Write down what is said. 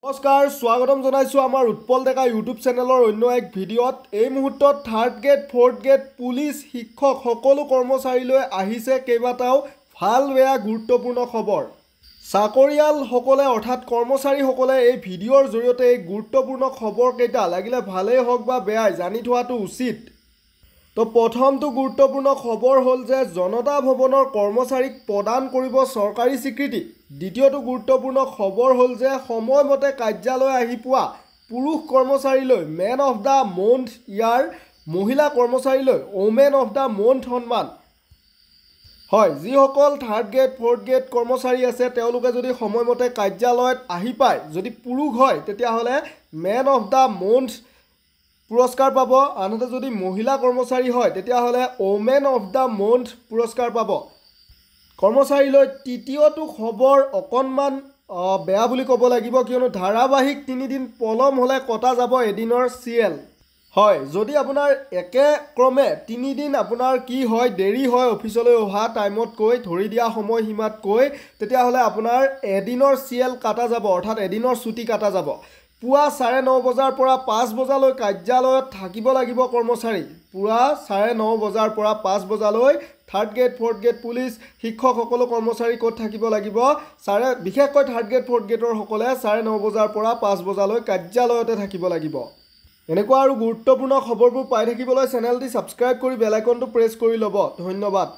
নমস্কাৰ স্বাগতম জনাইছো আমাৰ উৎপল ডেকা ইউটিউব চেনেলৰ অন্য এক ভিডিঅ'ত। এই মুহূৰ্তত third grade fourth grade police শিক্ষক সকলো কৰ্মচাৰীলৈ আহিছে কেইবাটাও ভাল বেয়া গুৰুত্বপূৰ্ণ খবৰ। চাকৰিয়ালসকলে অৰ্থাৎ কৰ্মচাৰীসকলে এই ভিডিঅ'ৰ জৰিয়তে এই গুৰুত্বপূৰ্ণ খবৰকেইটা লাগিলে ভালেই হওক বা বেয়াই জানি থোৱাটো উচিত। তো প্ৰথমটো গুৰুত্বপূৰ্ণ খবৰ হ'ল যে জনতা ভৱনৰ কৰ্মচাৰীক প্ৰদান কৰিব চৰকাৰী স্বীকৃতি। দ্বিতীয়টো গুৰুত্বপূৰ্ণ খবৰ হ'ল যে সময়মতে কাৰ্যালয় আহি পোৱা পুৰুষ কৰ্মচাৰীলৈ মেন অফ দ্য মন্থ, ইয়াৰ মহিলা কৰ্মচাৰীলৈ ওমেন অফ দ্য মন্থ সন্মান। হয়, যিসকল থাৰ্ড গ্ৰেড ফ'ৰ্থ গ্ৰেড কৰ্মচাৰী আছে তেওঁলোকে যদি সময়মতে কাৰ্যালয়ত আহি পায়, যদি পুৰুষ হয় তেতিয়াহ'লে মেন অফ দ্য মন্থ পুৰস্কাৰ পাব, আনহাতে যদি মহিলা কৰ্মচাৰী হয় তেতিয়াহ'লে ওমেন অফ দ্য মন্থ পুৰস্কাৰ পাব কৰ্মচাৰীলৈ। তৃতীয়টো খবৰ অকণমান বেয়া বুলি ক'ব লাগিব, কিয়নো ধাৰাবাহিক 3 দিন পলম হ'লে কটা যাব এদিনৰ CL। হয়, যদি আপোনাৰ একেক্ৰমে 3 দিন আপোনাৰ কি হয় দেৰি হয় অফিচলৈ অহা টাইমতকৈ, ধৰি দিয়া সময়সীমাতকৈ, তেতিয়াহ'লে আপোনাৰ এদিনৰ CL কাটা যাব, অৰ্থাৎ এদিনৰ ছুটি কাটা যাব। পুৱা 9:30 বজাৰ পৰা 5 বজালৈ কাৰ্যালয়ত থাকিব লাগিব কৰ্মচাৰী। পুৱা 9:30 বজাৰ পৰা 5 বজালৈ third grade fourth grade police শিক্ষক সকলো কৰ্মচাৰী ক'ত থাকিব লাগিব, বিশেষকৈ থাৰ্ড গ্ৰেড ফ'ৰ্থ গ্ৰেডৰ সকলে 9:30 বজাৰ পৰা 5 বজালৈ কাৰ্যালয়তে থাকিব লাগিব। এনেকুৱা আৰু গুৰুত্বপূৰ্ণ খবৰবোৰ পাই থাকিবলৈ চেনেলটি ছাবস্ক্ৰাইব কৰি বেল আইকনটো প্ৰেছ কৰি ল'ব। ধন্যবাদ।